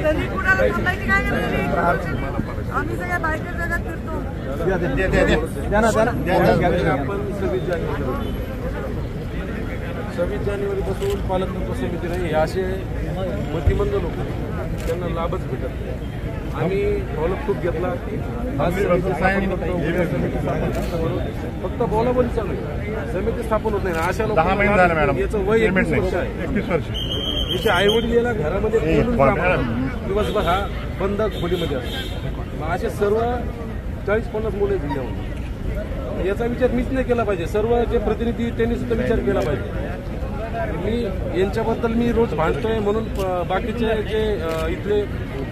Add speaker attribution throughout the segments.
Speaker 1: तरी कुणाला थांबायची काय गरज? आम्ही सगळ्या बाहेरच्या जगात फिरतो.
Speaker 2: आपण 26 जानेवारीपासून पालकमंत्री समिती नाही हे असे मतिमंद लोक त्यांना लाभच भेटत नाही. आम्ही फॉलोअप खूप घेतला. फक्त बोलाबोली चालू आहे, समिती स्थापन होत नाही. अशा लोकांना याचं वय 21 वर्ष आहे. याचे आई वडील याला घरामध्ये दिवसभर हा बंद खोलीमध्ये असतो. असे सर्व 40-50 मुले जिल्ह्यामध्ये. याचा विचार मीच नाही केला पाहिजे, सर्व जे प्रतिनिधी त्यांनी सुद्धा विचार केला पाहिजे. मी यांच्याबद्दल मी रोज भांडतोय म्हणून बाकीचे जे इथले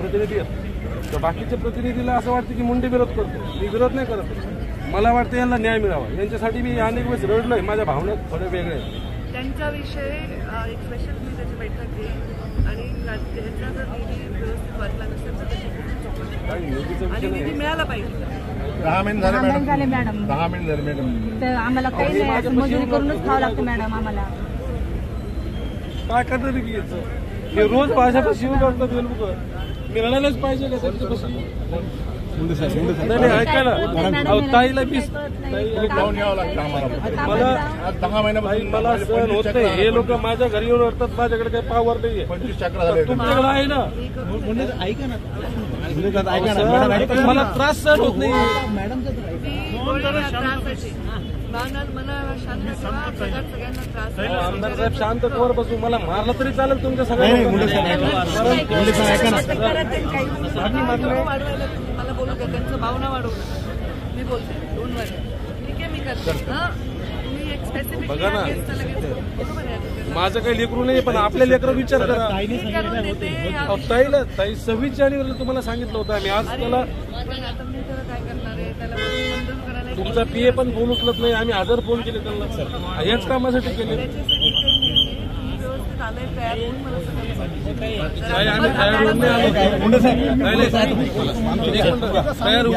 Speaker 2: प्रतिनिधी आहेत तर बाकीच्या प्रतिनिधीला असं वाटतं की मुंडे विरोध करतो. मी विरोध नाही करत. मला वाटतं यांना न्याय मिळावा. यांच्यासाठी मी अनेक वेळेस रडलोय. माझ्या भावना थोड्या वेगळ्या आहेत.
Speaker 1: त्यांच्याविषयी एक स्पेशल मी त्याची बैठक घेईन आणि त्यांचा जर निधी व्यवस्थित वाटला नसेल तर आणि निधी मिळाला पाहिजे.
Speaker 3: 10 महिने झाले मॅडम. 10 महिने झाले मॅडम. तर आम्हाला काही नाही, मजुरी करूनच खावं लागतं मॅडम. आम्हाला
Speaker 2: काय करणार की याचं हे रोज माझ्यापाशी येऊन करतात लोक. मी रडायलाच पाहिजे का त्यांच्यापाशी? नाही ऐका ना, ताईला
Speaker 3: जाऊन यावं लागतं आम्हाला.
Speaker 2: मला
Speaker 3: 10 महिन्यापासून
Speaker 2: मला सहन होत नाही. हे लोक माझ्या घरी येऊन रडतात. माझ्याकडे काही पावर नाहीये.
Speaker 3: 25 चक्र झाले.
Speaker 2: तुमच्याकडे आहे ना.
Speaker 4: ऐका ना,
Speaker 2: मला त्रास सहन होत नाही. आमदार साहेब शांत कवर बसू. मला मारलं तरी चालेल तुमच्या सगळ्यांना.
Speaker 1: मला बोलू द्या, त्यांचं भावना वाढवलं. मी बोलते 2 वर ठीक आहे, मी करते. तुम्ही एक स्पेसिफिक
Speaker 2: बघा ना, माझं काही लेकरू नाही पण आपल्या लेकरं विचार करा. ताईला 26 जानेवारीला तुम्हाला सांगितलं होतं आम्ही. आज त्याला तुमचा PA पण फोन उचलत नाही. आम्ही 1000 फोन केले त्यांना. याच कामासाठी केले. आम्ही तयार होऊन नाही आलो. तयार होऊन